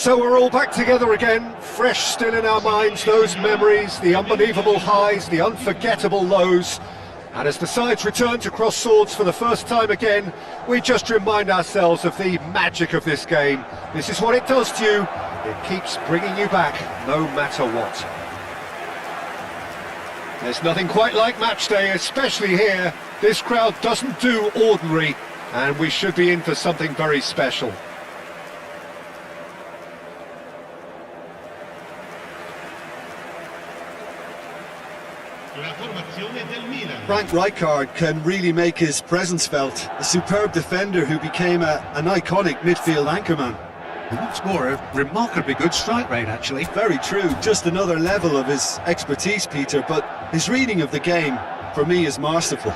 So we're all back together again, fresh still in our minds, those memories, the unbelievable highs, the unforgettable lows. And as the sides return to cross swords for the first time again, we just remind ourselves of the magic of this game. This is what it does to you. It keeps bringing you back, no matter what. There's nothing quite like match day, especially here. This crowd doesn't do ordinary, and we should be in for something very special. Frank Rijkaard can really make his presence felt. A superb defender who became an iconic midfield anchorman. And what's more, a remarkably good strike rate, actually. Very true, just another level of his expertise, Peter, but his reading of the game, for me, is masterful.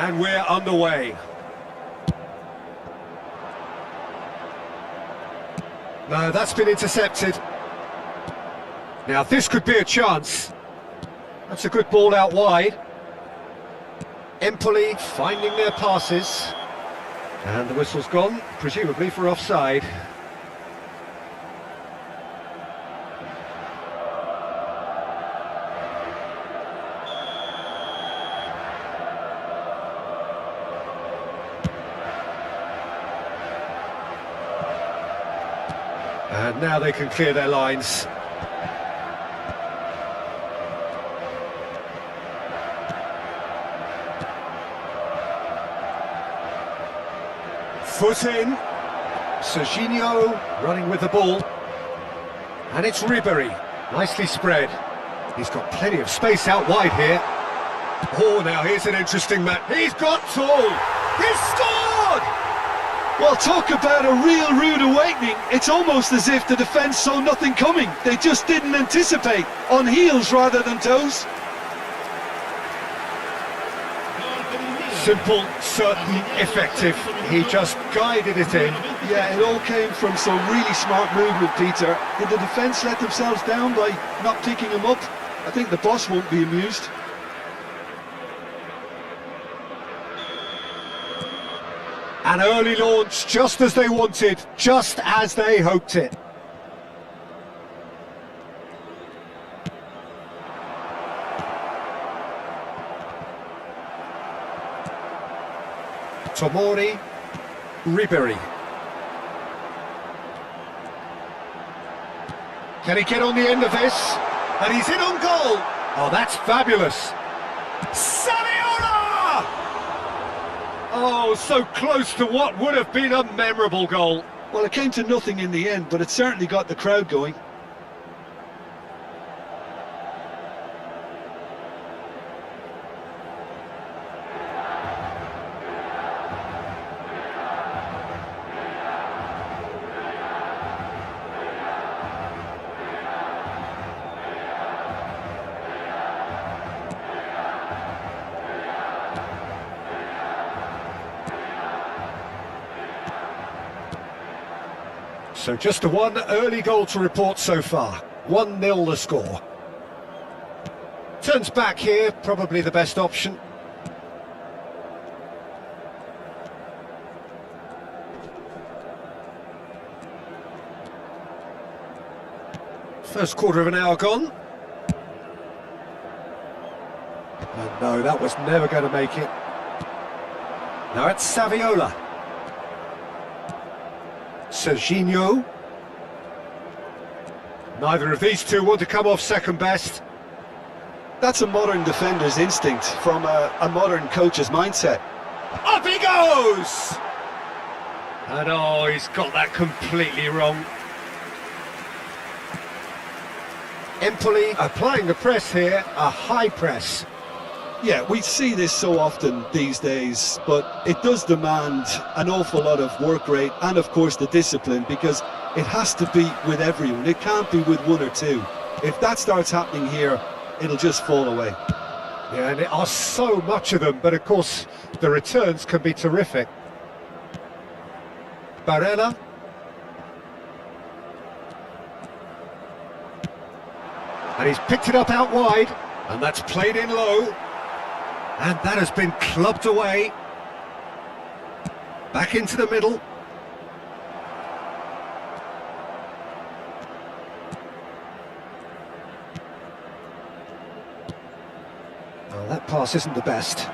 And we're underway. No, that's been intercepted. Now this could be a chance. That's a good ball out wide. Empoli finding their passes. And the whistle's gone, presumably for offside. And now they can clear their lines. Foot in. Serginho running with the ball. And it's Ribery. Nicely spread. He's got plenty of space out wide here. Oh, now here's an interesting match. He's got tall. He's scored! Well, talk about a real rude awakening. It's almost as if the defence saw nothing coming. They just didn't anticipate. On heels rather than toes. Simple, certain, effective. He just guided it in. Yeah, it all came from some really smart movement, Peter. Did the defence let themselves down by not picking him up? I think the boss won't be amused. An early launch, just as they wanted, just as they hoped it. Tomori, Ribery. Can he get on the end of this? And he's in on goal! Oh, that's fabulous! Saviola! Oh, so close to what would have been a memorable goal. Well, it came to nothing in the end, but it certainly got the crowd going. So just the one early goal to report so far. 1-0 the score. Turns back here, probably the best option. First quarter of an hour gone. Oh no, that was never going to make it. Now it's Saviola. Serginho. Neither of these two want to come off second best. That's a modern defender's instinct from a modern coach's mindset. Up he goes! And oh, he's got that completely wrong. Empoli applying the press here, a high press. Yeah, we see this so often these days, but it does demand an awful lot of work rate and, of course, the discipline, because it has to be with everyone. It can't be with one or two. If that starts happening here, it'll just fall away. Yeah, and there are so much of them, but of course, the returns can be terrific. Barella. And he's picked it up out wide, and that's played in low. And that has been clubbed away. Back into the middle. Well, that pass isn't the best.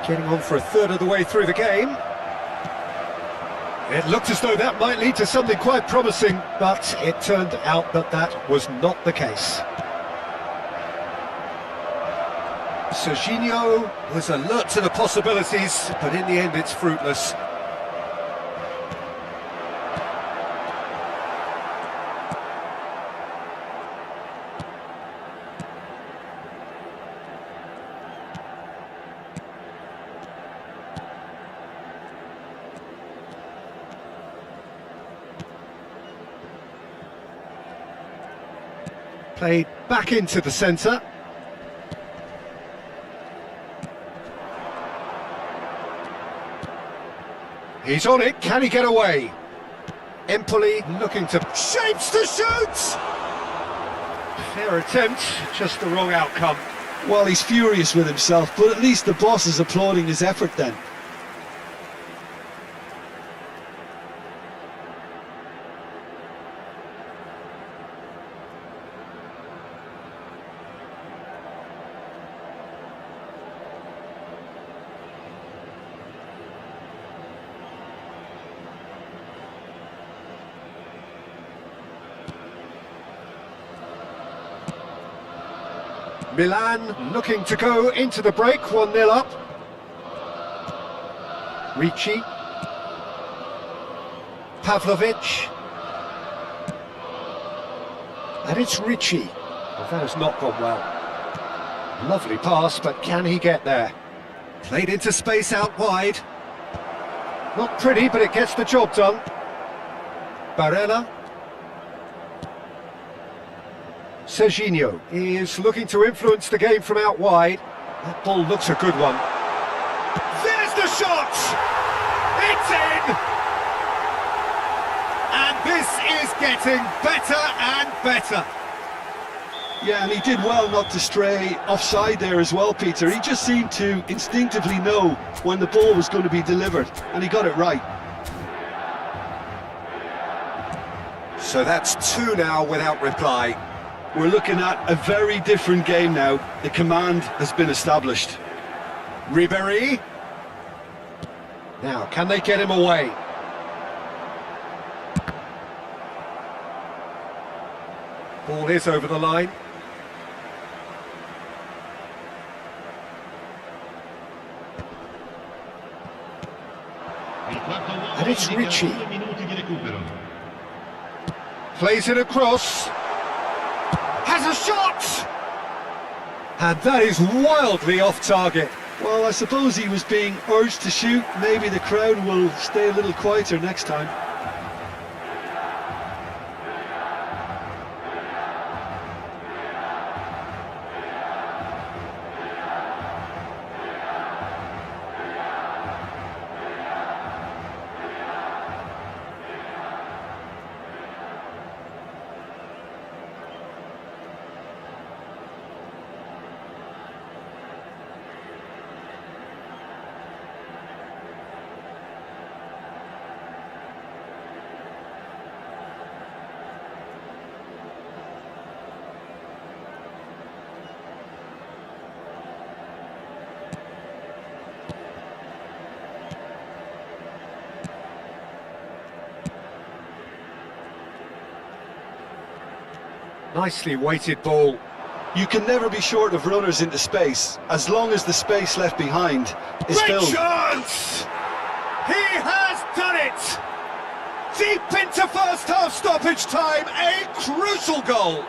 Getting on for a third of the way through the game. It looked as though that might lead to something quite promising, but it turned out that that was not the case. Serginho was alert to the possibilities, but in the end it's fruitless. Played back into the centre. He's on it, can he get away? Empoli looking to... shapes to shoot! Fair attempt, just the wrong outcome. Well, he's furious with himself, but at least the boss is applauding his effort then. Milan looking to go into the break, 1-0 up. Ricci. Pavlovic. And it's Ricci. Well, that has not gone well. Lovely pass, but can he get there? Played into space out wide. Not pretty, but it gets the job done. Barella. Serginho is looking to influence the game from out wide. That ball looks a good one. There's the shot! It's in! And this is getting better and better. Yeah, and he did well not to stray offside there as well, Peter. He just seemed to instinctively know when the ball was going to be delivered, and he got it right. So that's 2 now without reply. We're looking at a very different game now. The command has been established. Ribéry. Now, can they get him away? Ball is over the line. And it's Ricci. Plays it across. Has a shot! And that is wildly off target. Well, I suppose he was being urged to shoot. Maybe the crowd will stay a little quieter next time. Nicely weighted ball. You can never be short of runners into space, as long as the space left behind is Great filled. chance! He has done it! Deep into first half stoppage time, a crucial goal.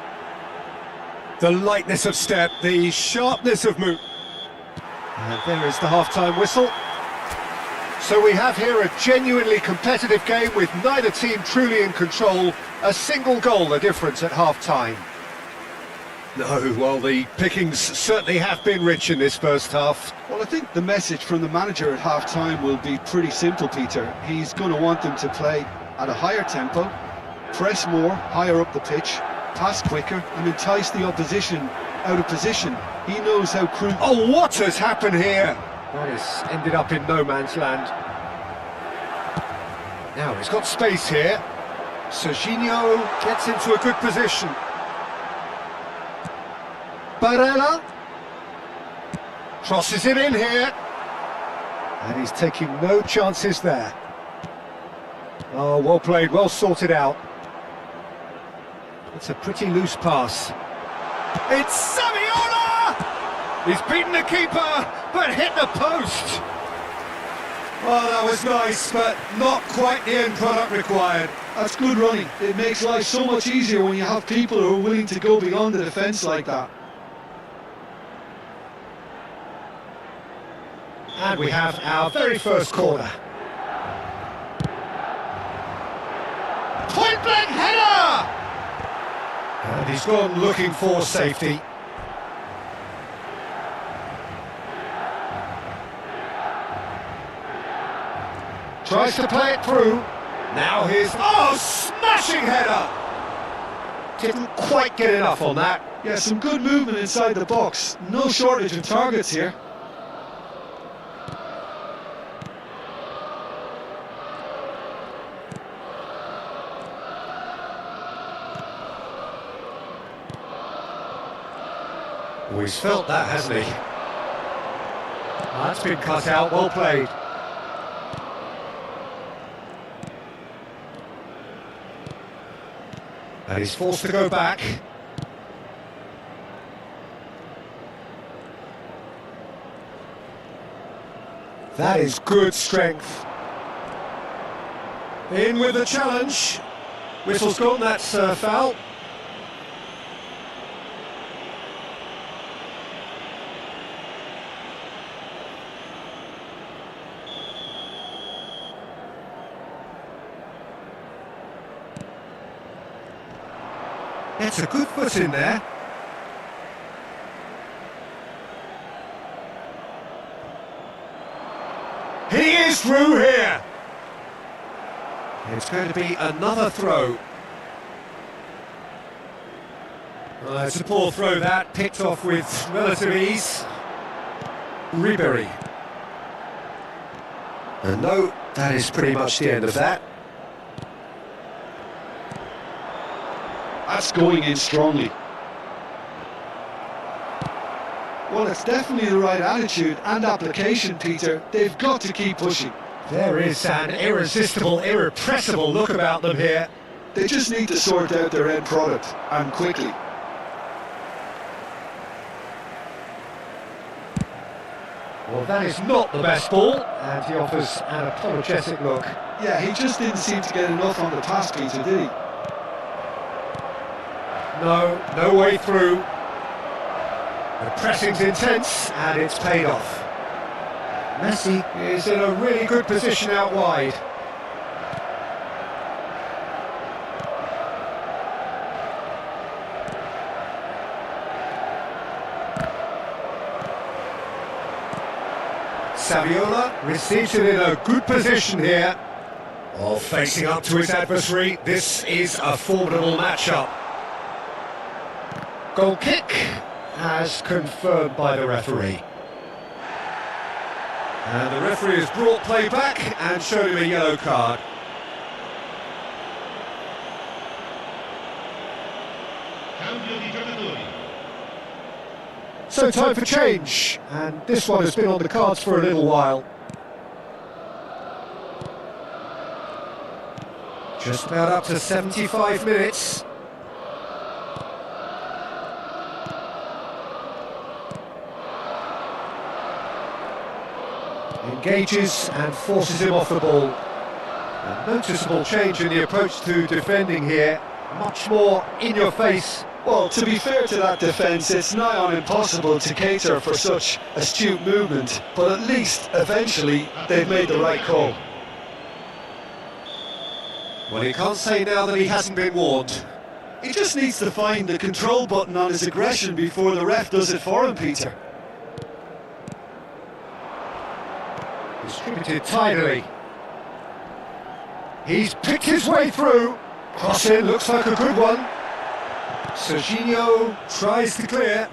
The lightness of step, the sharpness of move. And there is the half-time whistle. So we have here a genuinely competitive game with neither team truly in control. A single goal the difference at half-time. No, well, the pickings certainly have been rich in this first half. Well, I think the message from the manager at half-time will be pretty simple, Peter. He's going to want them to play at a higher tempo, press more, higher up the pitch, pass quicker, and entice the opposition out of position. He knows how crucial... Oh, what has happened here? That has ended up in no man's land. Now, he's got space here. Serginho gets into a good position. Barella crosses it in here, and he's taking no chances there. Oh, well played, well sorted out. It's a pretty loose pass. It's Saviola! He's beaten the keeper, but hit the post. Oh, that was nice, but not quite the end product required. That's good running. It makes life so much easier when you have people who are willing to go beyond the defence like that. And we have our very first corner. Point blank header! And he's gone looking for safety. Tries to play it through. Now here's... Oh, smashing header! Didn't quite get enough on that. Yeah, some good movement inside the box. No shortage of targets here. Oh, he's felt that, hasn't he? That's been cut out, well played. And he's forced to go back. That is good strength. In with the challenge. Whistle's gone, that's a foul. Gets a good foot in there. He is through here. It's going to be another throw. It's a poor throw that, picked off with relative ease. Ribery. And no, that is pretty much the end of that. That's going in strongly. Well, it's definitely the right attitude and application, Peter. They've got to keep pushing. There is an irresistible, irrepressible look about them here. They just need to sort out their end product, and quickly. Well, that is not the best ball, and he offers an apologetic look. Yeah, he just didn't seem to get enough on the pass, Peter, did he? No way through. The pressing's intense, and it's paid off. Messi is in a really good position out wide. Saviola receives it in a good position here. Oh, facing up to his adversary, this is a formidable matchup. Goal kick, as confirmed by the referee. And the referee has brought play back and showed him a yellow card. So time for change, and this one has been on the cards for a little while. Just about up to 75 minutes. Engages and forces him off the ball. A noticeable change in the approach to defending here. Much more in your face. Well, to be fair to that defence, it's nigh on impossible to cater for such astute movement, but at least, eventually, they've made the right call. Well, he can't say now that he hasn't been warned. He just needs to find the control button on his aggression before the ref does it for him, Peter. Distributed tidily. He's picked his way through. Cross in, looks like a good one. Serginho tries to clear.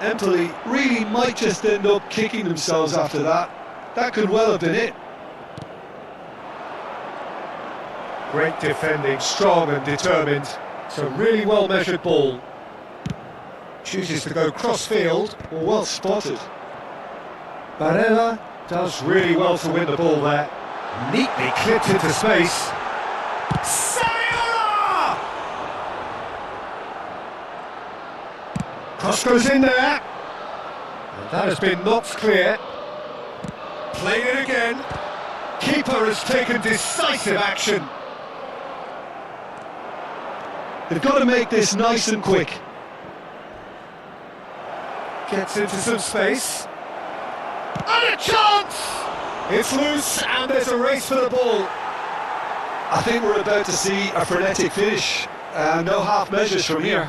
Empoli really might just end up kicking themselves after that. That could well have been it. Great defending, strong and determined. It's a really well measured ball. Chooses to go cross field. Well spotted. Barella does really well to win the ball there. Neatly clipped into space. Saviola! Cross goes in there. And that has been knocked clear. Played it again. Keeper has taken decisive action. They've got to make this nice and quick. Gets into some space. And a chance! It's loose and there's a race for the ball. I think we're about to see a frenetic finish. No half measures from here.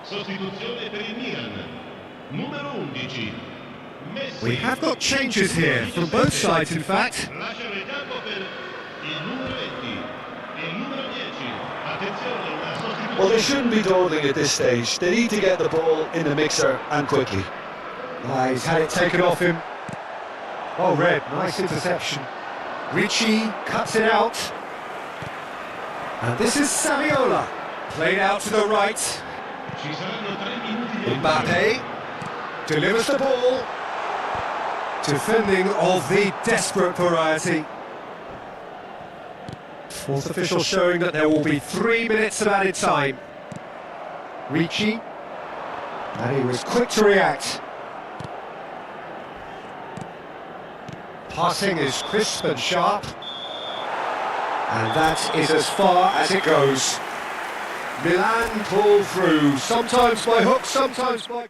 Sostituzione per il Milan. Numero 11. We have got changes here from both sides, in fact. Lasciano il campo per il numero 20 e il numero 10. Attenzione, una sostituzione. Well, they shouldn't be dawdling at this stage. They need to get the ball in the mixer and quickly. He's had it taken off him. Oh, Red, nice interception. Ricci cuts it out. And this is Saviola. Played out to the right. Ci saranno 3 minuti di Mbappe delivers the ball. Defending of the desperate variety. Fourth official showing that there will be 3 minutes of added time. Ricci. And he was quick to react. Passing is crisp and sharp. And that is as far as it goes. Milan pull through, sometimes by hook, sometimes by...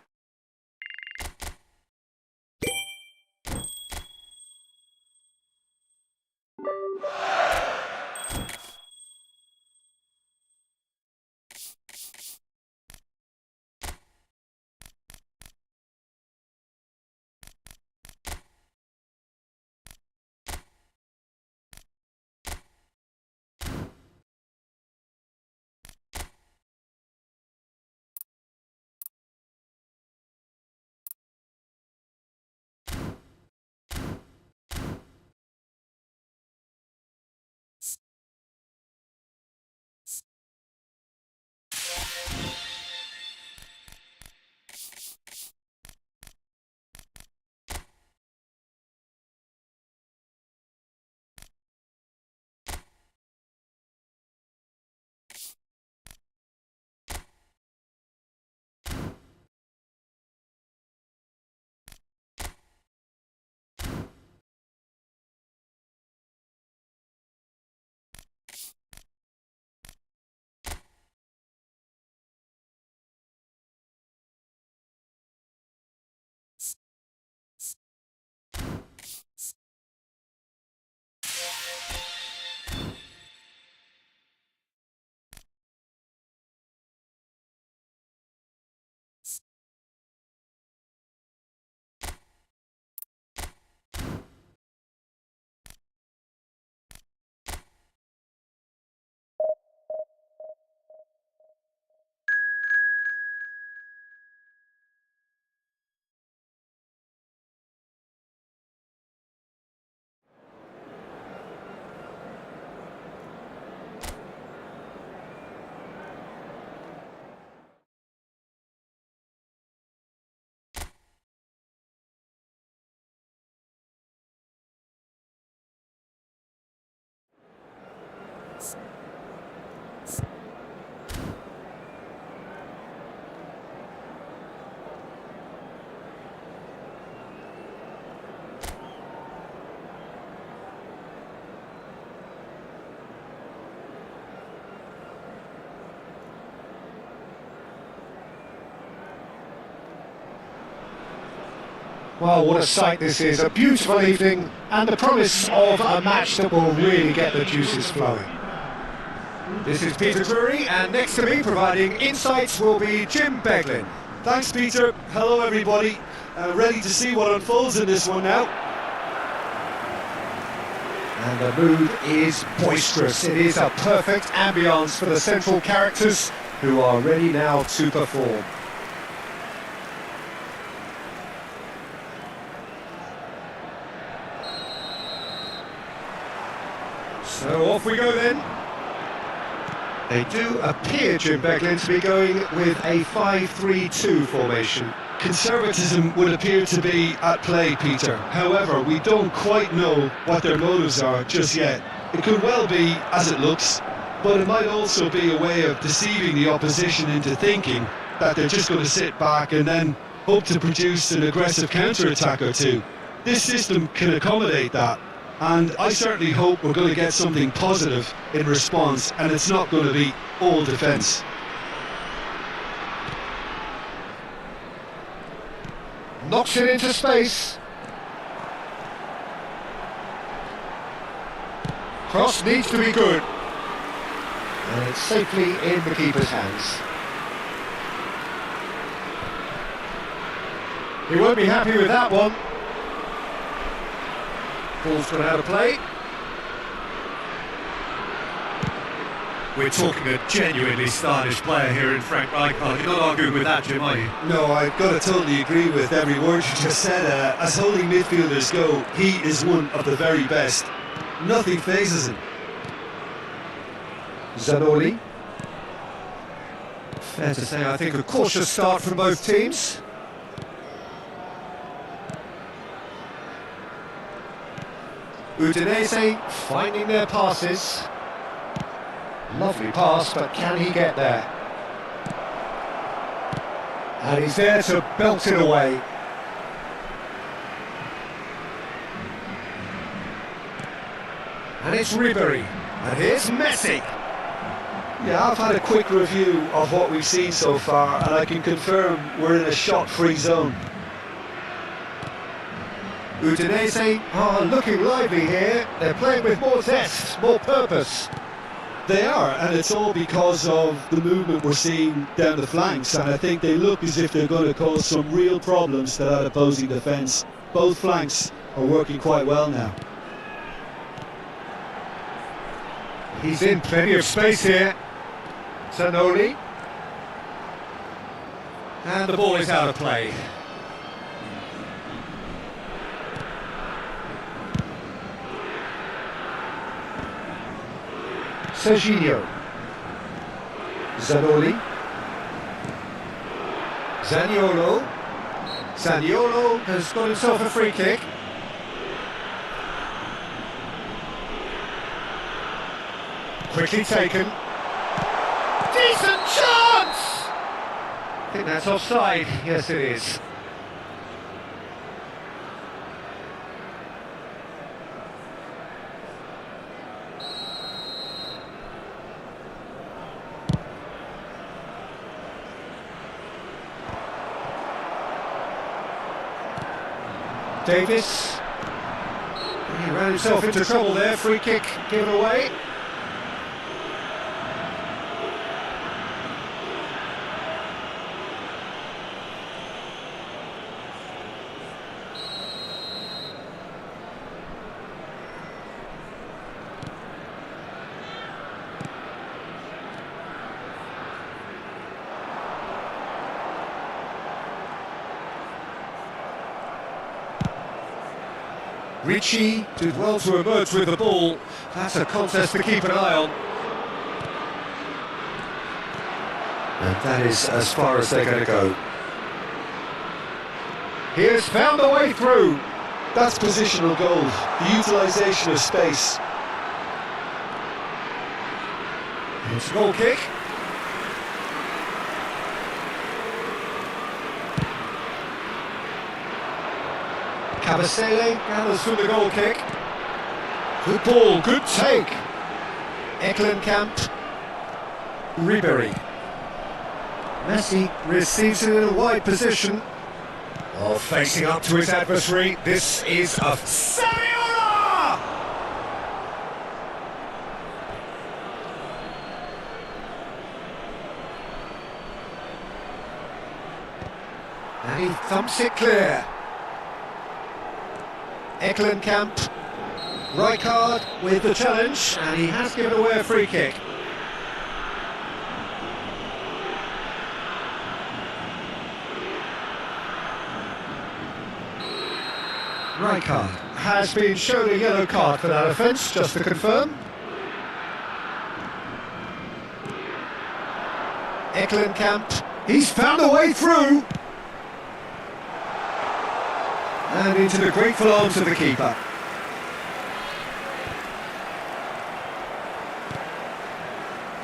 Well, what a sight this is, a beautiful evening and the promise of a match that will really get the juices flowing. This is Peter Drury, and next to me providing insights will be Jim Beglin. Thanks, Peter. Hello, everybody. Ready to see what unfolds in this one now. And the mood is boisterous. It is a perfect ambience for the central characters who are ready now to perform. So off we go then. They do appear, Jim Beglin, to be going with a 5-3-2 formation. Conservatism would appear to be at play, Peter. However, we don't quite know what their motives are just yet. It could well be as it looks, but it might also be a way of deceiving the opposition into thinking that they're just going to sit back and then hope to produce an aggressive counter-attack or two. This system can accommodate that, and I certainly hope we're going to get something positive in response, and it's not going to be all defence. Knocks it into space. Cross needs to be good. And it's safely in the keeper's hands. He won't be happy with that one. Ball's gone out of play. We're talking a genuinely stylish player here in Frank Rijkaard. You're not arguing with that, Jim, are you? No, I've got to totally agree with every word you just said. As holding midfielders go, he is one of the very best. Nothing phases him. Zanoli. Fair to say, I think a cautious start from both teams. Udinese finding their passes. Lovely pass, but can he get there? And he's there to belt it away. And it's Ribery. And here's Messi. Yeah, I've had a quick review of what we've seen so far, and I can confirm we're in a shot-free zone. Udinese are looking lively here. They're playing with more zest, more purpose. They are, and it's all because of the movement we're seeing down the flanks, and I think they look as if they're going to cause some real problems to that opposing defence. Both flanks are working quite well now. He's in plenty of space here. Zanoli. And the ball is out of play. Serginho. Zanoli. Zaniolo. Zaniolo has got himself a free kick. Quickly taken. Decent chance! I think that's offside. Yes, it is. Davis. He ran himself into trouble there. Free kick given away. Ricci did well to emerge with the ball. That's a contest to keep an eye on. And that is as far as they're going to go. He has found a way through. That's positional goal, the utilisation of space. It's a goal kick. Cabasele gathers from the goal kick. Good ball, good take. Eklenkamp. Ribery. Messi receives it in a wide position. Oh, facing up to his adversary. This is a Saviola! And he thumps it clear. Eklenkamp. Rijkaard with the challenge, and he has given away a free kick. Rijkaard has been shown a yellow card for that offence, just to confirm. Eklenkamp, he's found a way through! And into the grateful arms of the keeper.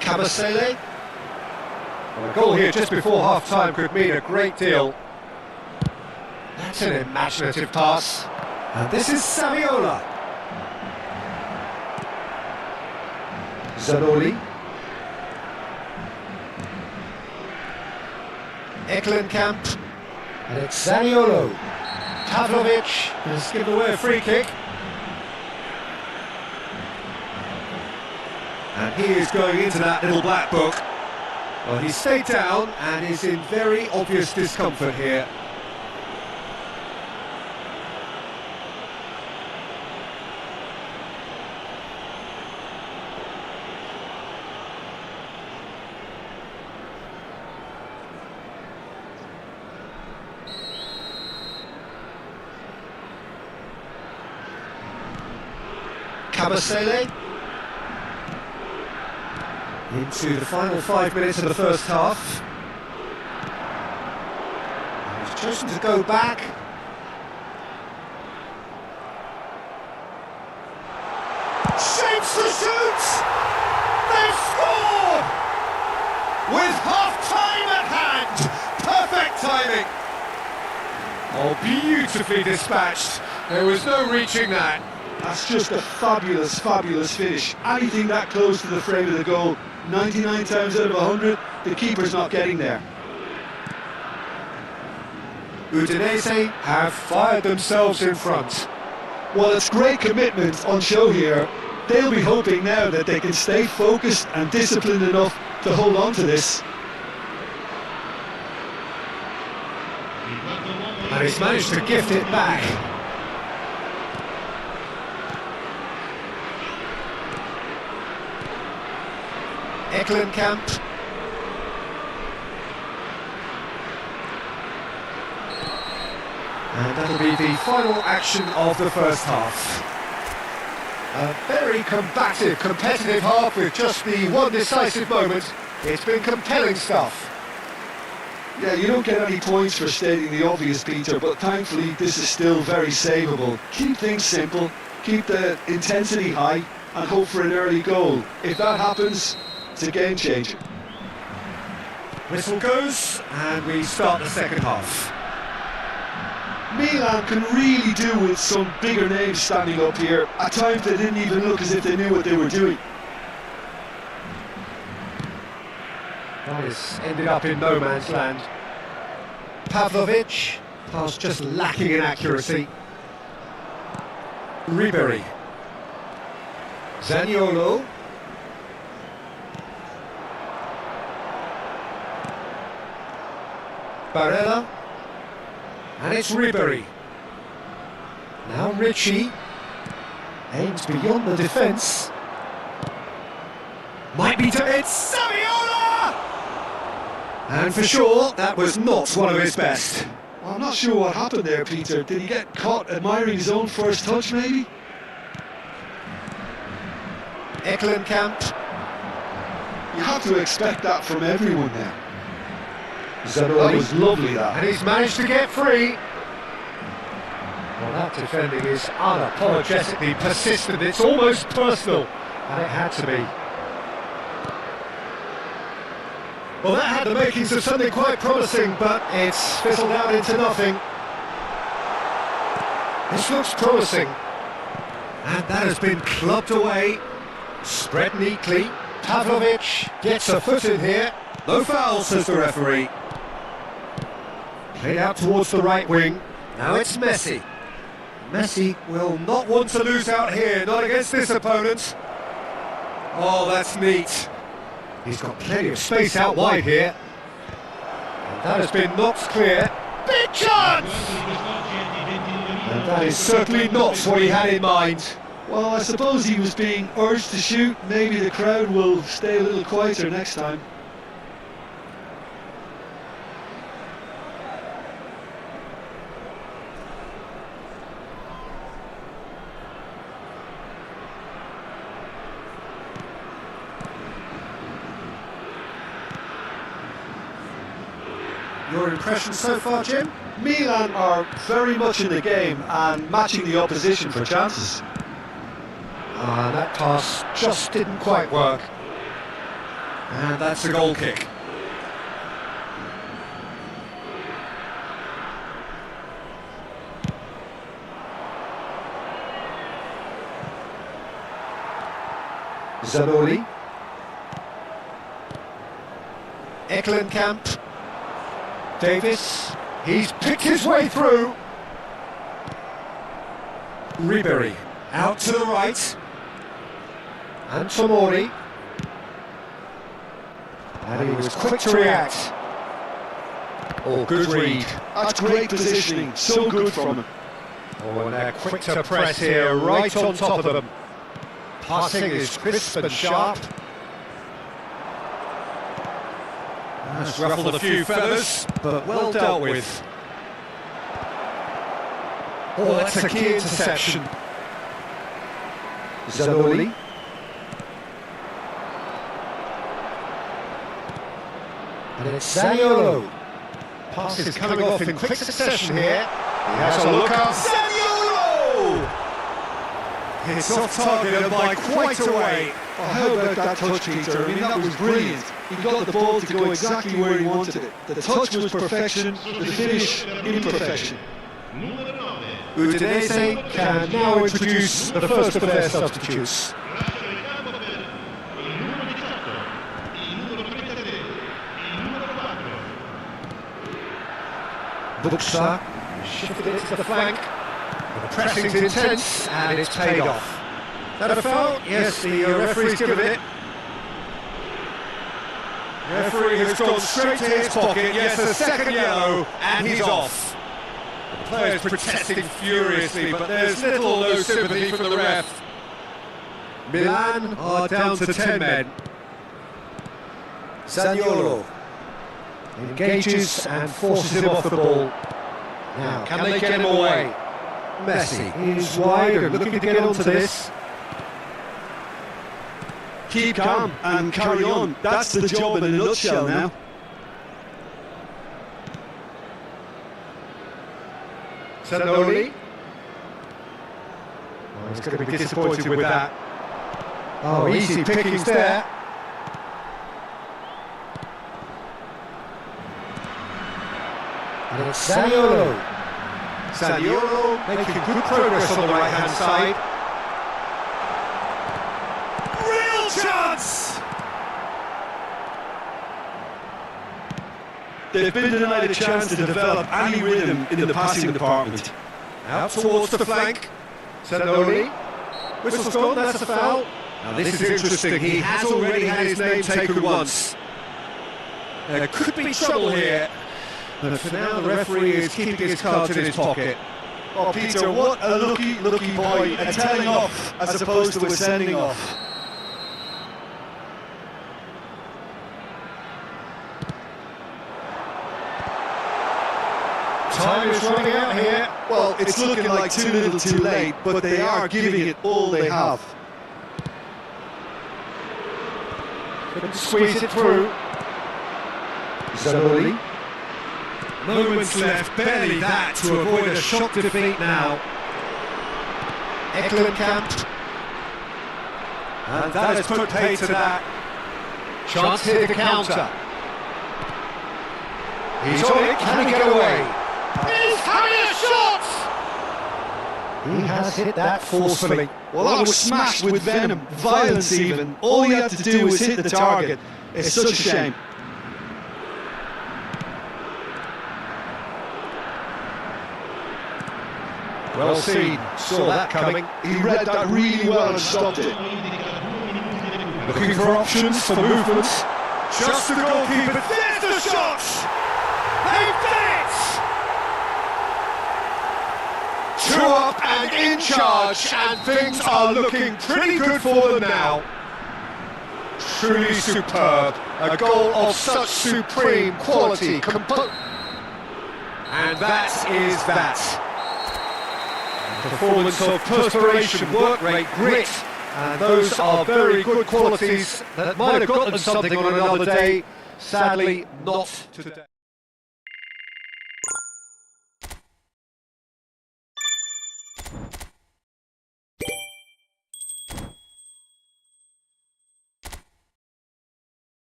Kabasele. Well, a goal here just before half-time could mean a great deal. That's an imaginative pass. And this is Saviola. Zanoli. Eklenkamp. And it's Zaniolo. Pavlovic has given away a free kick. And he is going into that little black book. Well, he stayed down and is in very obvious discomfort here. Kabasele. Into the final 5 minutes of the first half. He's chosen to go back. Shapes to shoot! They've scored! With half-time at hand! Perfect timing! Oh, beautifully dispatched. There was no reaching that. That's just a fabulous, fabulous finish. Anything that close to the frame of the goal, 99 times out of 100, the keeper's not getting there. Udinese have fired themselves in front. Well, it's great commitment on show here. They'll be hoping now that they can stay focused and disciplined enough to hold on to this. And he's managed to gift it back. Eklenkamp. And that'll be the final action of the first half. A very combative, competitive half with just the one decisive moment. It's been compelling stuff. Yeah, you don't get any points for stating the obvious, Peter, but thankfully this is still very savable. Keep things simple, keep the intensity high, and hope for an early goal. If that happens, it's a game changer. Whistle goes, and we start the second half. Milan can really do with some bigger names standing up here. At times they didn't even look as if they knew what they were doing. That has ended up in no man's land. Pavlovic, pass just lacking in accuracy. Ribery. Zaniolo. Barella. And it's Ribery. Now Ricci. Aims beyond the defence. Might be to it's Saviola! And for sure, that was not one of his best. Well, I'm not sure what happened there, Peter. Did he get caught admiring his own first touch, maybe? Eklenkamp. You have to expect that from everyone now. Zanoli. That was lovely, that. And he's managed to get free. Well, that defending is unapologetically persistent. It's almost personal. And it had to be. Well, that had the makings of something quite promising, but it's fizzled out into nothing. This looks promising. And that has been clubbed away. Spread neatly. Pavlovic gets a foot in here. No foul, says the referee. Played out towards the right wing. Now it's Messi. Messi will not want to lose out here, not against this opponent. Oh, that's neat. He's got plenty of space out wide here. And that has been knocked clear. Big great chance! And that is certainly not what he had in mind. Well, I suppose he was being urged to shoot. Maybe the crowd will stay a little quieter next time. Your impression so far, Jim? Milan are very much in the game and matching the opposition for chances. That pass just didn't quite work. And that's a goal kick. Zanoli. Eklenkamp. Davis. He's picked his way through. Ribery out to the right. And Tomori. And he was quick to react. Oh, good read. That's great positioning, so good from him. Oh, and they're quick to press here, right on top of them. Passing is crisp and sharp. That's ruffled a few feathers, but well dealt with. Oh, that's a key interception. Zanoli. And it's Zaniolo. Pass is coming off in quick succession here. He has a look out. Zaniolo! It's off target and by quite a way. Oh, how about that touch, Peter? I mean, that was brilliant. He got the ball to go exactly where he wanted it. The touch was perfection, the finish, imperfection. Udinese can now introduce the first of their substitutes. Buxa shifted it to the flank. The pressing's intense and it's paid off. Is that a foul? Yes, the referee's given it. Referee has gone straight to his pocket. Yes, a second yellow, and he's off. The players protesting furiously, but there's little or no sympathy from the ref. Milan are down to 10 men. Zaniolo engages and forces him off the ball. Now, can they get him away? Messi is wide and looking to get onto this. Keep calm and carry on. That's the job in a nutshell now. Zanoli. Oh, he's going to be disappointed with that. Oh, easy pickings there. And it's Zaniolo. Zaniolo making good progress on the right-hand side. Real chance! They've been denied a chance to develop any rhythm in the passing department. Out towards the flank. Zanoli. Whistle's gone, that's a foul. Now this is interesting, he has already had his name taken once. There could be trouble here. But for now, the referee is keeping his cards in his pocket. Oh, Peter, what a lucky boy. A telling off as opposed to a sending off. Time is running out here. Well, it's looking like too little too late, but they are giving it all they have. Couldn't squeeze it through. Zanoli. moments left, barely that, to avoid a shock defeat now. Eklenkamp. And that has put paid to that. Chance here to counter. He's on it, can he get away? He's having a shot! He has hit that forcefully. Well, that was smashed with venom, violence even. All he had to do was hit the target. It's such a shame. Well seen, saw that coming. He read that really well and stopped it. Looking for options, for movements. Just the goalkeeper, there's the shot! They've done it! Two up and in charge, and things are looking pretty good for them now. Truly superb, a goal of such supreme quality. And that is that. Performance of perspiration, work rate, grit, and those are very good qualities that might have got them something on another day. Sadly, not today.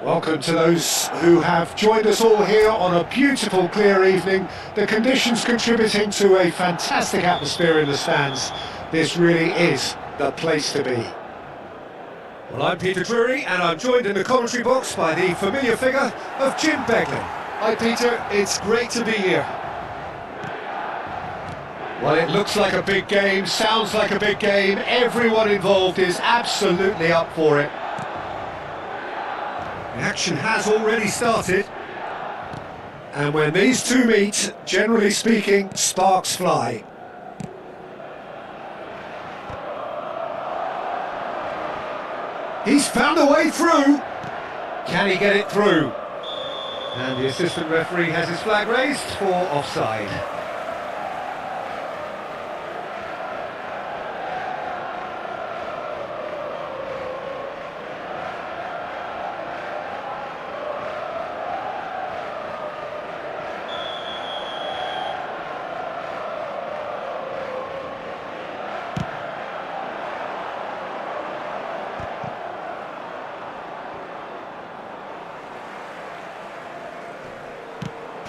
Welcome to those who have joined us all here on a beautiful, clear evening. The conditions contributing to a fantastic atmosphere in the stands. This really is the place to be. Well, I'm Peter Drury, and I'm joined in the commentary box by the familiar figure of Jim Beglin. Hi Peter, it's great to be here. Well, it looks like a big game, sounds like a big game. Everyone involved is absolutely up for it. The action has already started. And when these two meet, generally speaking, sparks fly. He's found a way through. Can he get it through? And the assistant referee has his flag raised for offside.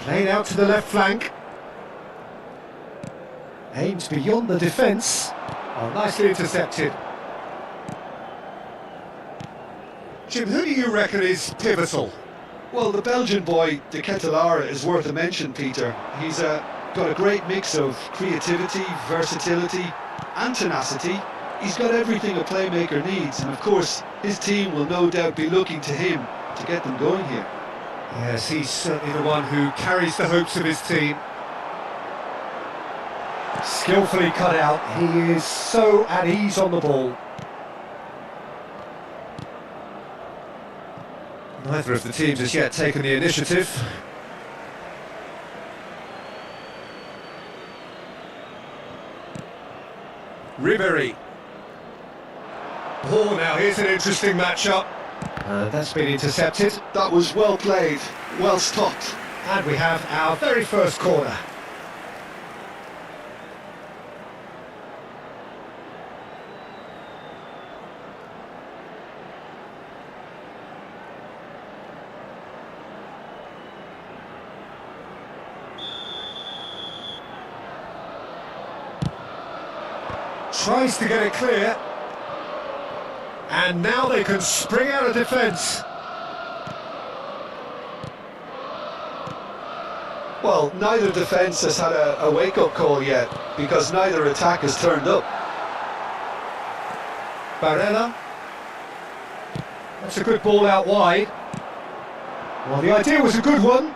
Played out to the left flank. Aims beyond the defence. Oh, nicely intercepted. Jim, who do you reckon is pivotal? Well, the Belgian boy, De Ketelaere, is worth a mention, Peter. He's got a great mix of creativity, versatility and tenacity. He's got everything a playmaker needs, and of course, his team will no doubt be looking to him to get them going here. Yes, he's certainly the one who carries the hopes of his team. Skillfully cut out, he is so at ease on the ball. Neither of the teams has yet taken the initiative. Ribéry. Oh, now here's an interesting matchup. That's been intercepted. That was well played, well stopped. And we have our very first corner. Tries to get it clear. And now they can spring out of defence. Well, neither defence has had a wake-up call yet, because neither attack has turned up. Barella. That's a good ball out wide. Well, the idea was a good one.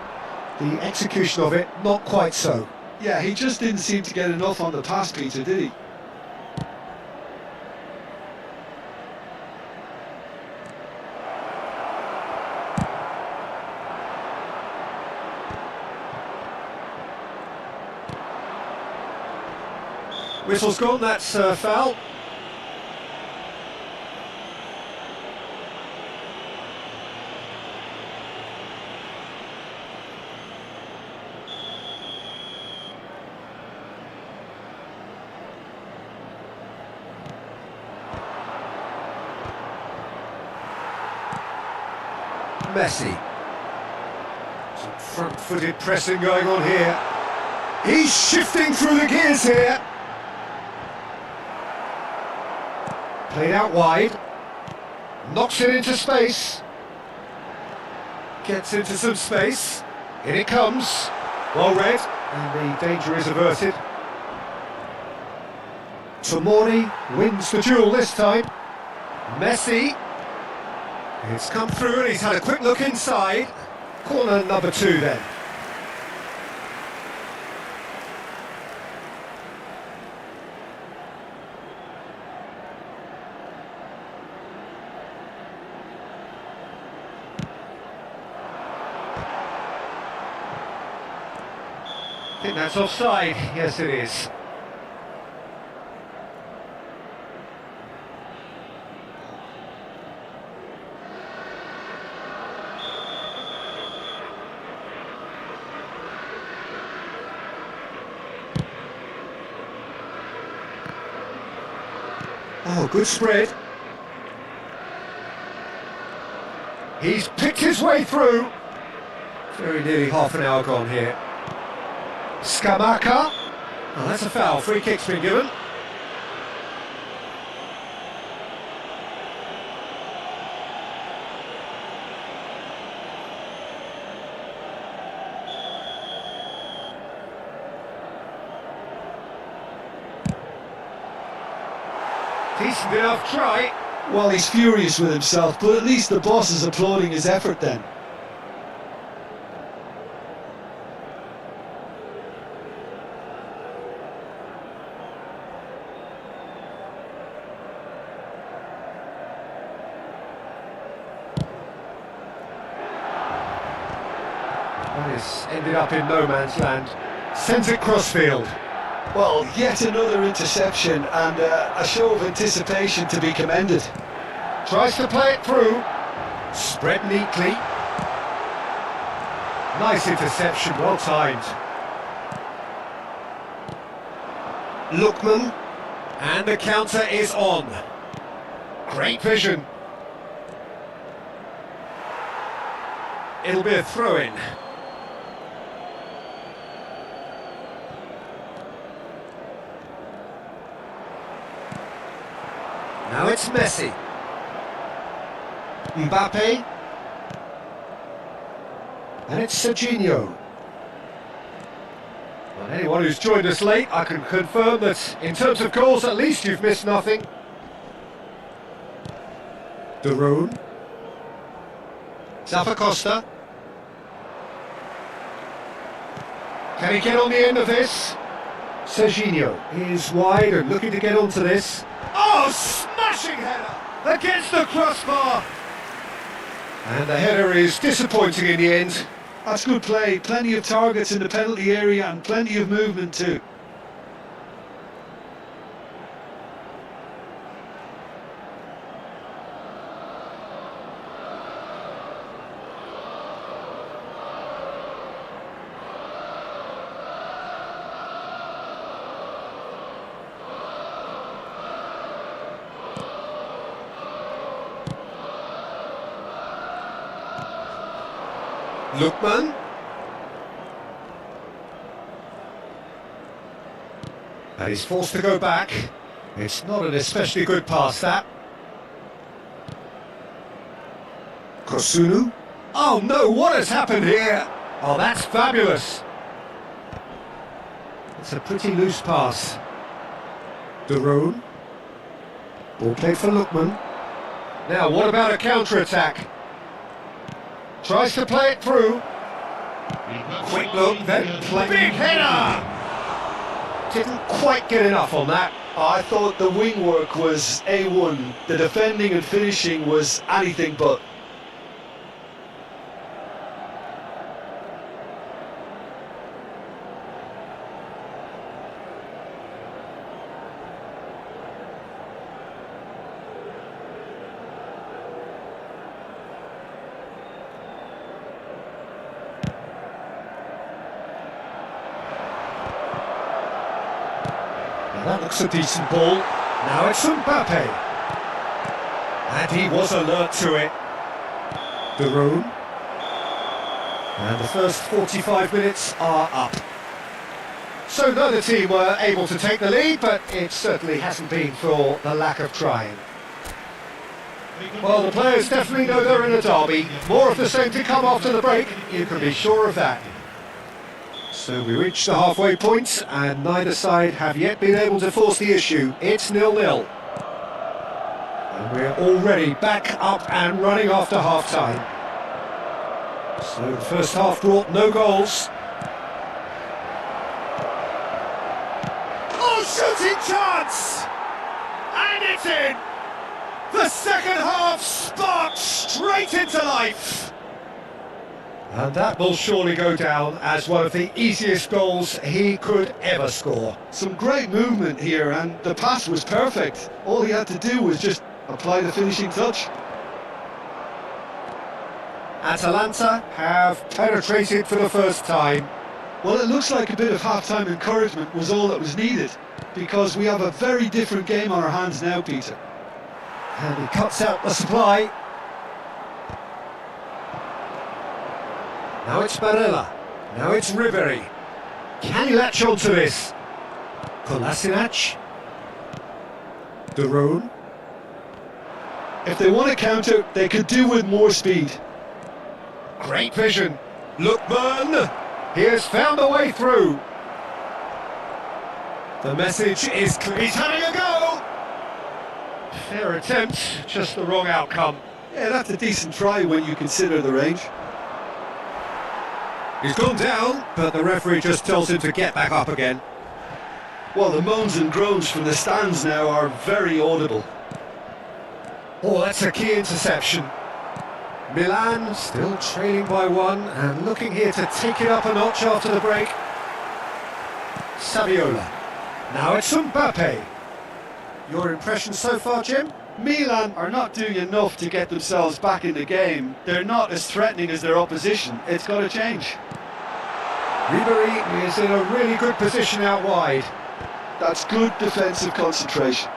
The execution of it, not quite so. Yeah, he just didn't seem to get enough on the pass, Peter, did he? Whistle's gone, that's a foul. Messi. Some front-footed pressing going on here. He's shifting through the gears here. Played out wide, knocks it into space, gets into some space, in it comes, well read, and the danger is averted. Tomori wins the duel this time. Messi, it's come through and he's had a quick look inside. Corner number 2 then. I think that's offside. Yes, it is. Oh, good spread. He's picked his way through. Very nearly half an hour gone here. Skamaka. Oh, that's a foul. Free kick's been given. Decent enough try. Well, he's furious with himself, but at least the boss is applauding his effort then. That has ended up in no man's land. Sends it crossfield. Well, yet another interception and a show of anticipation to be commended. Tries to play it through. Spread neatly. Nice interception, well timed. Lookman. And the counter is on. Great vision. It'll be a throw-in. Now it's Messi. Mbappe. And it's Serginho. Well, anyone who's joined us late, I can confirm that in terms of goals, at least you've missed nothing. De Roon. Zappacosta. Can he get on the end of this? Serginho is wide and looking to get onto this. Oh, smashing header against the crossbar. And the header is disappointing in the end. That's good play, plenty of targets in the penalty area and plenty of movement too. Lookman. And he's forced to go back. It's not an especially good pass, that. Kosunu. Oh no, what has happened here? Oh, that's fabulous. It's a pretty loose pass. De Roon. Ball played for Lookman. Now, what about a counter-attack? Tries to play it through. Quick look, then play. Big header! Didn't quite get enough on that. I thought the wing work was A1. The defending and finishing was anything but. That looks a decent ball. Now it's Mbappe. And he was alert to it. De Roon. And the first 45 minutes are up. So neither team were able to take the lead, but it certainly hasn't been for the lack of trying. Well, the players definitely know they're in a derby. More of the same to come after the break, you can be sure of that. So we reach the halfway point, and neither side have yet been able to force the issue. It's 0-0. And we're already back up and running after half-time. So the first half brought no goals. Oh, shooting chance! And it's in! The second half sparked straight into life! And that will surely go down as one of the easiest goals he could ever score. Some great movement here, and the pass was perfect. All he had to do was just apply the finishing touch. Atalanta have penetrated for the first time. Well, it looks like a bit of half-time encouragement was all that was needed, because we have a very different game on our hands now, Peter. And he cuts out the supply. Now it's Barella. Now it's Ribery. Can he latch onto this? Kolasinac. De Roon. If they want to counter, they could do with more speed. Great vision. Lookman. He has found a way through. The message is clear. He's having a go. Fair attempt, just the wrong outcome. Yeah, that's a decent try when you consider the range. He's gone down, but the referee just tells him to get back up again. Well, the moans and groans from the stands now are very audible. Oh, that's a key interception. Milan still trailing by one and looking here to take it up a notch after the break. Saviola. Now it's Mbappe. Your impression so far, Jim? Milan are not doing enough to get themselves back in the game. They're not as threatening as their opposition. It's got to change. Ribery is in a really good position out wide. That's good defensive concentration.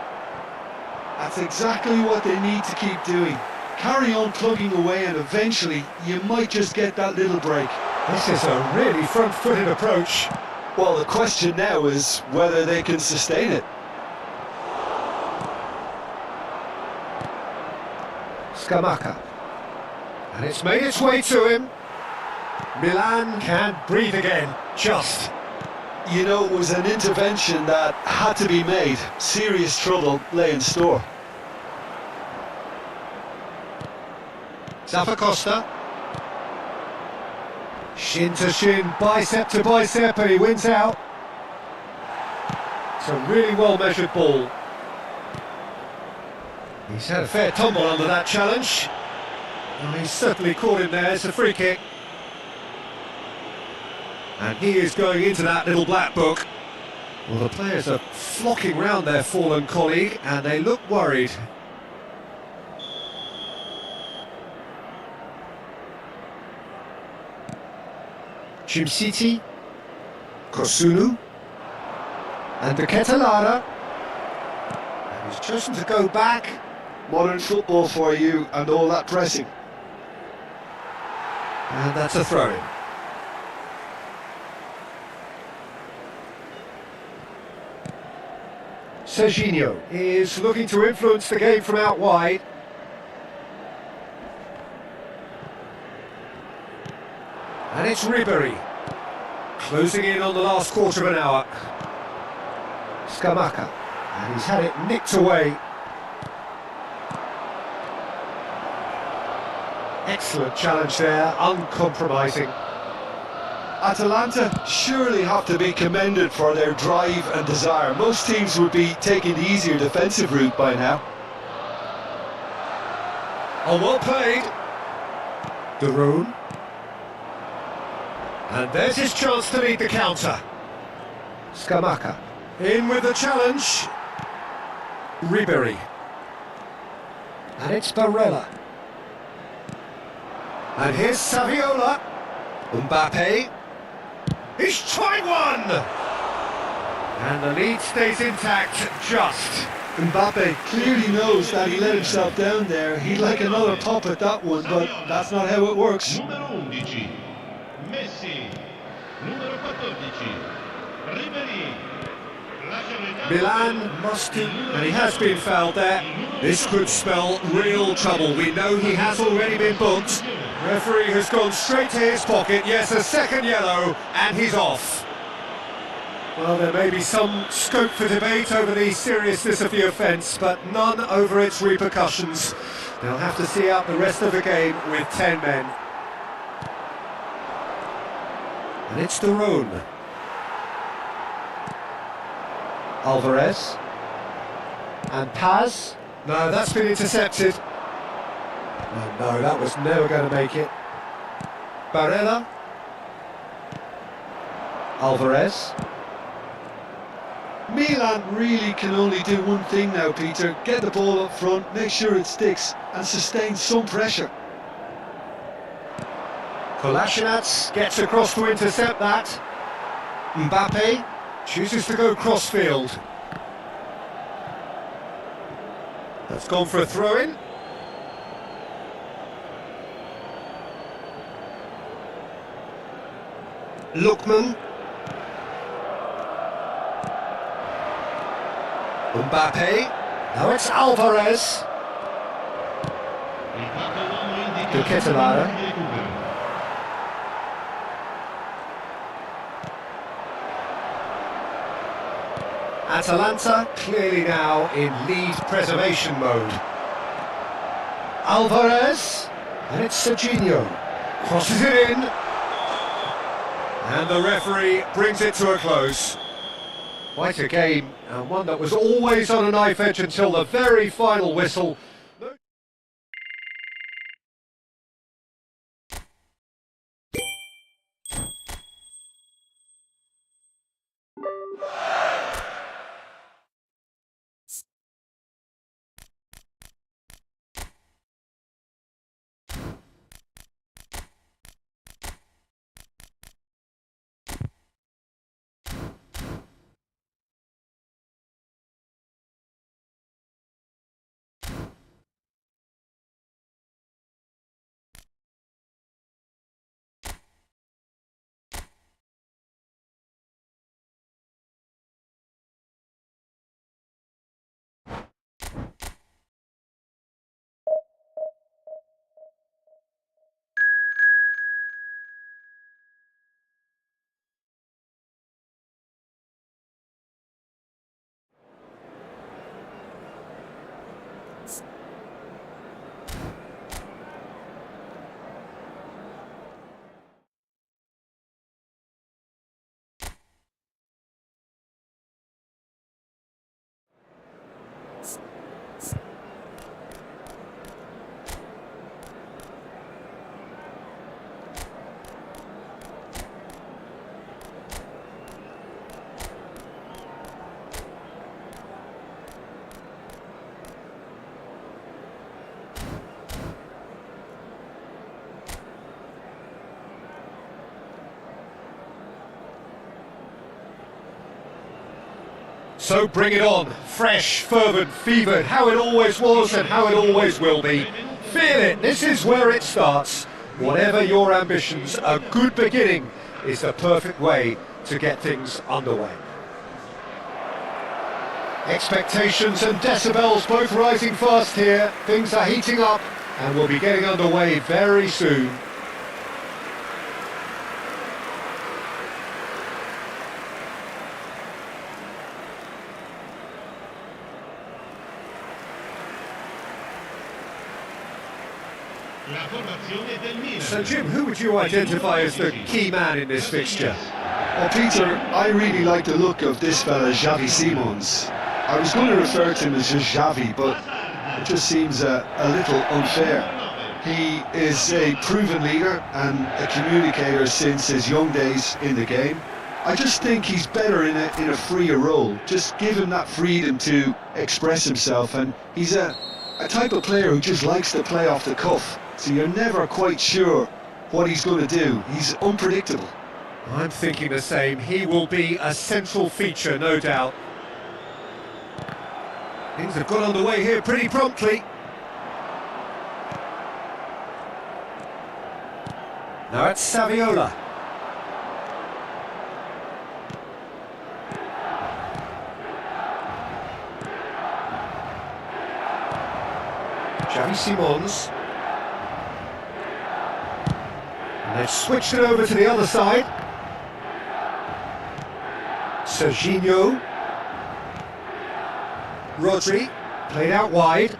That's exactly what they need to keep doing. Carry on plugging away and eventually you might just get that little break. This is a really front-footed approach. Well, the question now is whether they can sustain it. Scamacca. And it's made its way to him. Milan can't breathe again, just. You know, it was an intervention that had to be made. Serious trouble lay in store. Zappacosta. Shin to shin, bicep to bicep, and he wins out. It's a really well-measured ball. He's had a fair tumble under that challenge. Well, he's certainly caught him there. It's a free kick. And he is going into that little black book. Well, the players are flocking round their fallen colleague, and they look worried. Chimsiti, Kosunu, and De Ketelara. And he's chosen to go back. Modern football for you and all that pressing. And that's a throw-in. Serginho is looking to influence the game from out wide. And it's Ribery, closing in on the last quarter of an hour. Scamacca, and he's had it nicked away. Excellent challenge there, uncompromising. Atalanta surely have to be commended for their drive and desire. Most teams would be taking the easier defensive route by now. Oh, well played. De Roon. And there's his chance to lead the counter. Scamacca in with the challenge. Ribery. And it's Barella. And here's Saviola. Mbappe. He's tried one! And the lead stays intact, just. Mbappe clearly knows that he let himself down there. He'd like another pop at that one, but that's not how it works. Numero 11, Messi. Numero 14, Ribery. Milan must do, and he has been fouled there. This could spell real trouble. We know he has already been booked. Referee has gone straight to his pocket. Yes, a second yellow, and he's off. Well, there may be some scope for debate over the seriousness of the offence, but none over its repercussions. They'll have to see out the rest of the game with 10 men. And it's De Roon. Alvarez. And Paz. No, that's been intercepted. Oh, no, that was never going to make it. Barella. Alvarez. Milan really can only do one thing now, Peter. Get the ball up front, make sure it sticks, and sustain some pressure. Kolasinac gets across to intercept that. Mbappe chooses to go crossfield. That's gone for a throw-in. Lookman. Mbappe. Now it's Alvarez. Il quarto uomo indica De Ketelaere. di recupero. Atalanta clearly now in lead preservation mode. Alvarez, and it's Serginho. Crosses it in. And the referee brings it to a close. Quite a game, and one that was always on a knife edge until the very final whistle. So bring it on, fresh, fervent, fevered, how it always was and how it always will be. Feel it, this is where it starts. Whatever your ambitions, a good beginning is the perfect way to get things underway. Expectations and decibels both rising fast here. Things are heating up and we'll be getting underway very soon. La formazione del Milan. So Jim, who would you identify as the key man in this fixture? Well, Peter, I really like the look of this fella, Xavi Simons. I was going to refer to him as just Xavi, but it just seems a little unfair. He is a proven leader and a communicator since his young days in the game. I just think he's better in a freer role. Just give him that freedom to express himself, and he's a type of player who just likes to play off the cuff. So you're never quite sure what he's going to do. He's unpredictable. I'm thinking the same. He will be a central feature, no doubt. Things have got underway here pretty promptly. Now it's Saviola. Xavi Simons. And they've switched it over to the other side. Serginho. Rodri, played out wide.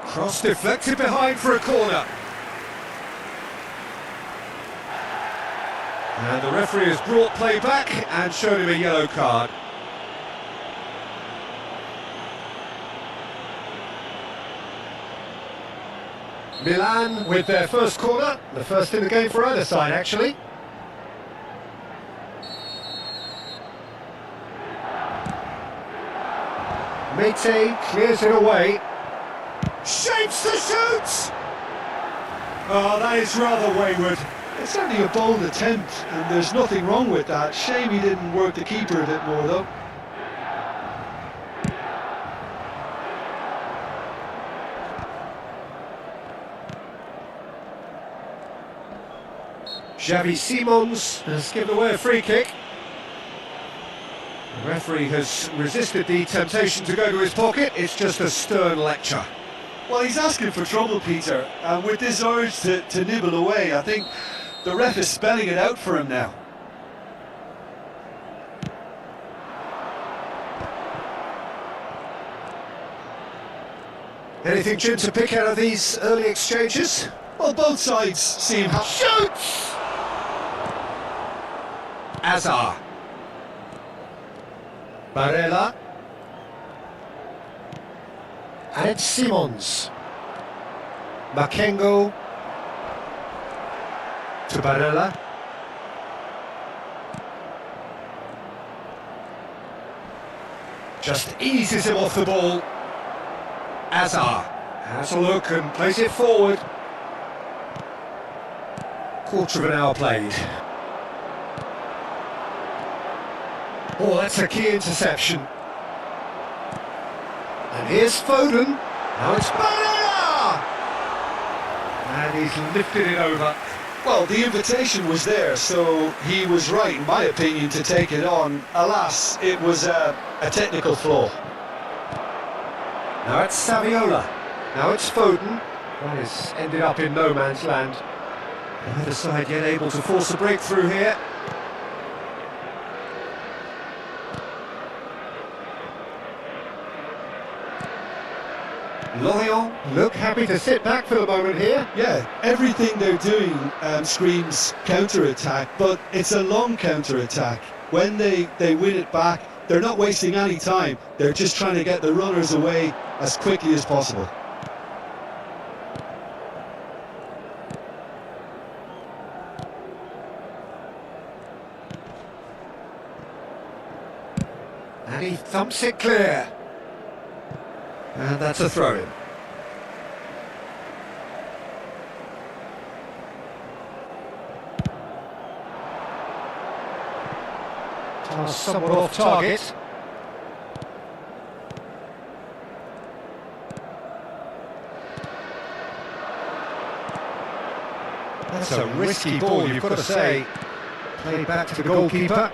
Cross deflected behind for a corner. And the referee has brought play back and showed him a yellow card. Milan with their first corner, the first in the game for either side actually. Mate clears it away. Shapes the shoot! Oh, that is rather wayward. It's certainly a bold attempt, and there's nothing wrong with that. Shame he didn't work the keeper a bit more, though. Xavi Simons has given away a free kick. The referee has resisted the temptation to go to his pocket. It's just a stern lecture. Well, he's asking for trouble, Peter, and with this urge to nibble away, I think the ref is spelling it out for him now. Anything, Jim, to pick out of these early exchanges? Well, both sides seem... Shoots! Azar. Barella. And it's Simons. Makengo. To Barella. Just eases him off the ball. Azar has a look and plays it forward. Quarter of an hour played. Oh, that's a key interception. And here's Foden. Now it's Barella! And he's lifted it over. Well, the invitation was there, so he was right, in my opinion, to take it on. Alas, it was a technical flaw. Now it's Saviola. Now it's Foden. That has ended up in no man's land. Neither side yet able to force a breakthrough here. Lorient look happy to sit back for the moment here. Yeah, everything they're doing screams counter-attack, but it's a long counter-attack. When they win it back, they're not wasting any time. They're just trying to get the runners away as quickly as possible. And he thumps it clear. And that's a throw-in. Pass somewhat off target. That's a risky ball, you've got to say. Played back to the goalkeeper.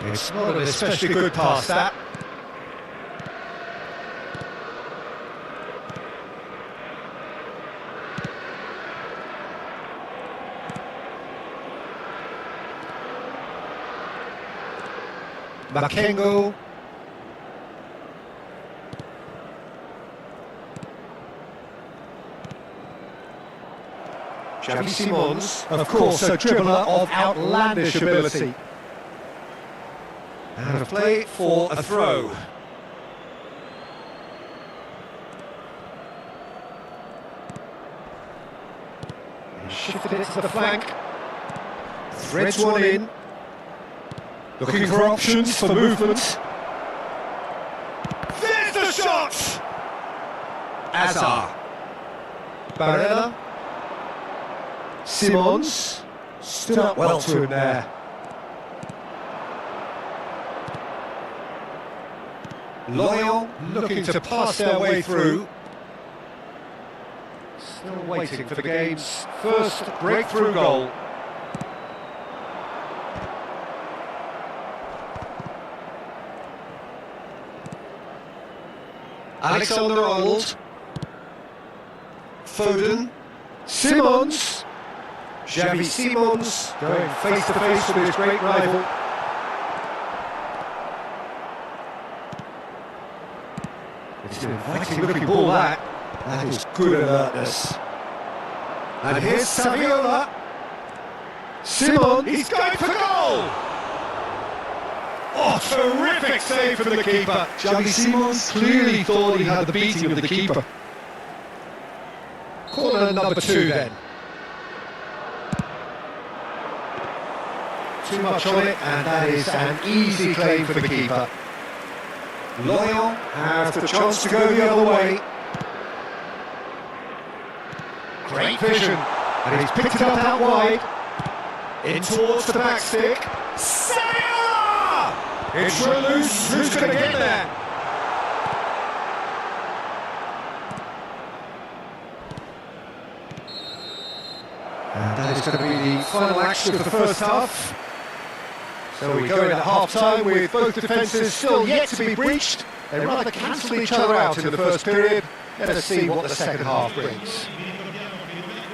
It's not an especially good pass, that. Makengo. Xavi Simons, of course, a dribbler of outlandish ability. And a play for a throw. He shifted it to the flank. Threads one in. Looking for options for movement. There's the shot! Azar. Barella. Simons. Stood up well to him there. Lorient looking to pass their way through. Still waiting for the game's first breakthrough goal. Alexander-Arnold. Foden. Simons. Xavi Simons going face to face with his great rival. It's an inviting looking ball, that. That is good alertness. And here's Saviola. Simon, he's going for goal! Oh, terrific save from the keeper. Xavi Simons clearly thought he had the beating of the keeper. Corner number 2 then. Too much on it, and that is an easy claim for the keeper. Lorient have the chance to go the other way. Great vision, and he's picked it up out wide. In towards the back stick. Saviola! It's loose. Who's going to get there? And that is going to be the final action of the first half. So we go in at half-time with both defences still yet to be breached. They rather cancelled each other out in the first period. Let us see what the second half brings.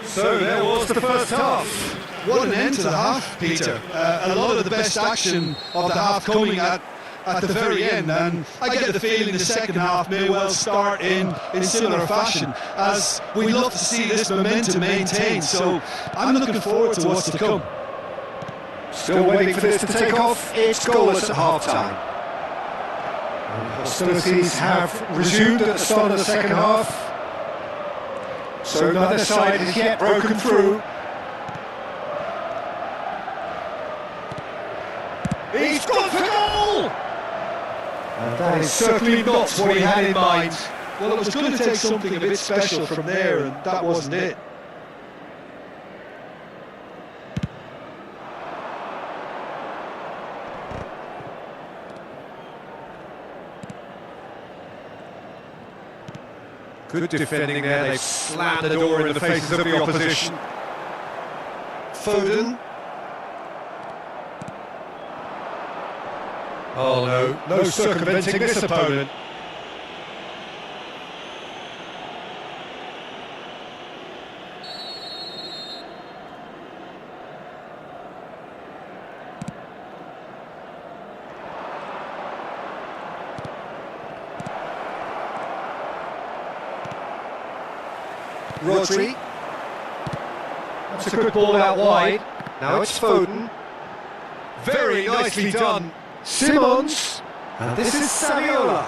So there was the first half. What an end to the half, Peter. A lot of the best action of the half coming at the very end, and I get the feeling the second half may well start in similar fashion, as we love to see this momentum maintained. So I'm looking forward to what's to come. Still waiting for this to take off. It's goalless at half-time. And hostilities have resumed at the start of the second half. So neither side has yet broken through. He's gone for goal! And that is certainly not what he had in mind. Well, it was going to take something a bit special from there, and that wasn't it. Good defending there, they've slammed the door in the faces of the opposition. Foden. Oh no circumventing this opponent. Rodri. That's a good ball out wide. Now it's Foden. Very nicely done. Simons. And this is Saviola.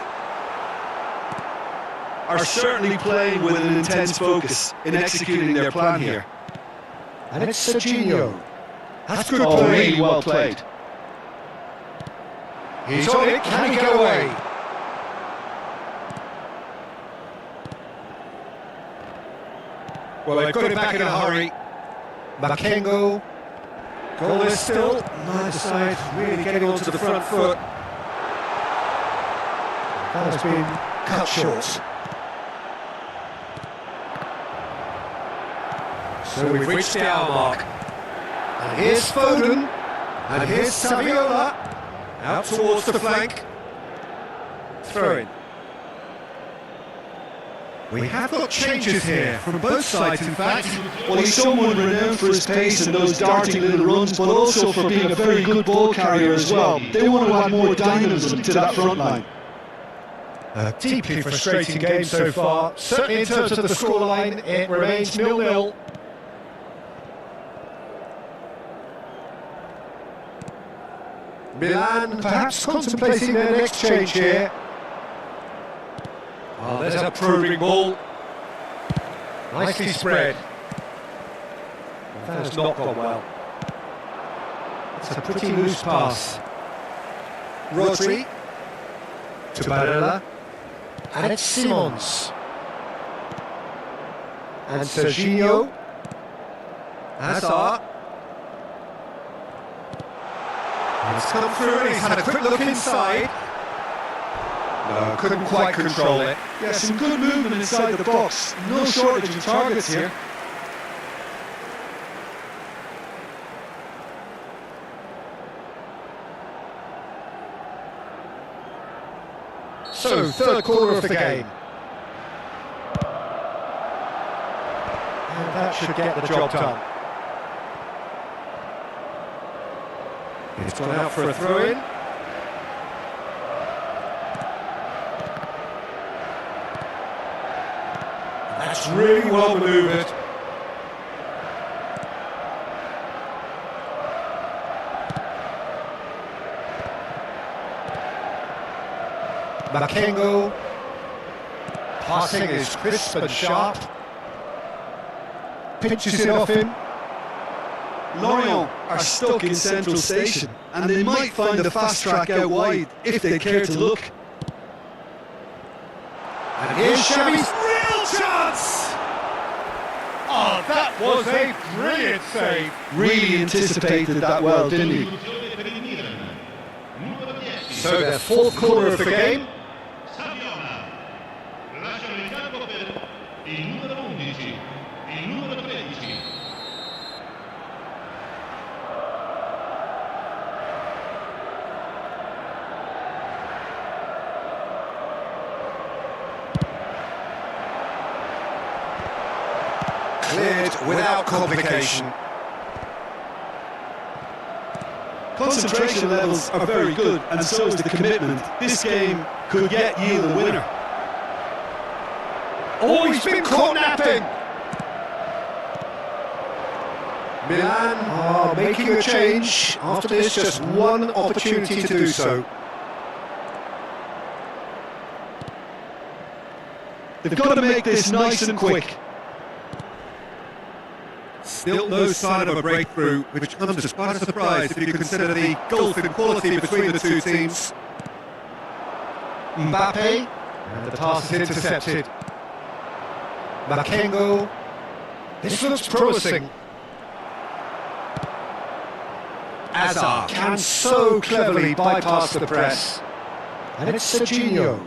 Are certainly playing with an intense focus in executing their plan here. And it's Serginho. That's good Oh, play. really well played. He's on it. Can he get away? Well, they've got it back in a hurry. Makengo. Goalless still. Neither side really getting onto the front foot. That has been cut short. So we've reached the hour mark. And here's Foden. And here's Saviola. Out towards the flank. Throw in. We have got changes here from both sides, in fact. Well, he's someone renowned for his pace and those darting little runs, but also for being a very good ball carrier as well. They want to add more dynamism to that front line. A deeply frustrating game so far. Certainly in terms of the scoreline, it remains 0-0. Milan perhaps contemplating their next change here. Oh, there's a probing ball. Nicely spread. That has not gone well. It's a pretty loose pass. Rodri. To Barella. And it's Simons. And Serginho. Hazard. It's come through and he's had a quick look inside. No, couldn't quite control it. Yeah, some good movement inside the box. No shortage of targets here. So, third quarter of the game. And that should get the job done. It's gone out for a throw-in. That's really well manoeuvred. Makengo. Passing is crisp and sharp. Pinches it off him. Lorient are stuck in central station, and they might find a fast track out wide if they care to look. And here's Xavi's real chance! Oh, that was a brilliant save. Really anticipated that well, didn't he? So the fourth quarter of the game. Saviola. Lasciano il campo per il numero 11, il numero 13. without complication. Concentration levels are very good, and so is the commitment. This game could yet yield a winner. Oh, he's been caught napping! Milan are making a change. After this, just one opportunity to do so. They've got to make this nice and quick. Still no sign of a breakthrough, which comes as quite a surprise if you consider the gulf in quality between the two teams. Mbappe, and the pass is intercepted. Makengo, this looks promising. Azar can so cleverly bypass the press. And it's Serginho.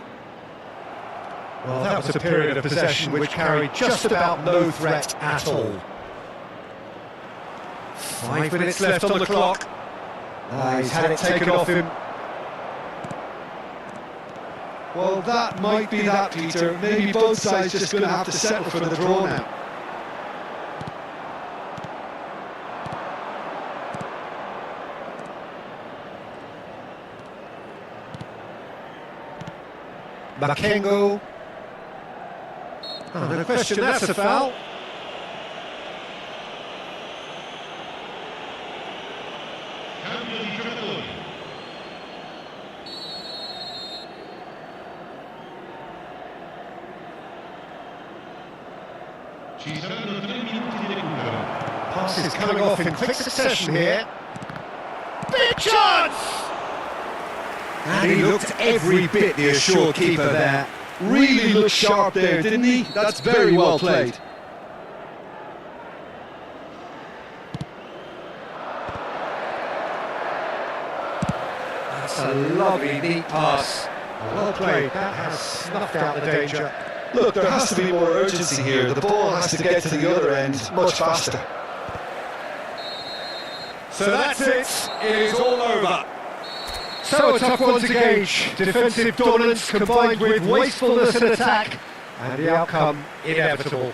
Well, that was a period of possession which carried just about no threat at all. 5 minutes left on the clock. He's had it taken off him. Well, that might be that, Peter. Maybe both sides just going to have to settle for the draw now. Makengo. Oh, no question, that's a foul. Cambio di giocatori. Ci saranno 3 minuti di recupero. Pass is coming off in quick succession here. Big chance! And he looked every bit the assured keeper there. Really looked sharp there, didn't he? That's very well played. That's a lovely, neat pass. Well played, that has snuffed out the danger. Look, there has to be more urgency here. The ball has to get to the other end much faster. So that's it, it is all over. So a tough one to gauge. Defensive dominance combined with wastefulness in attack, and the outcome inevitable.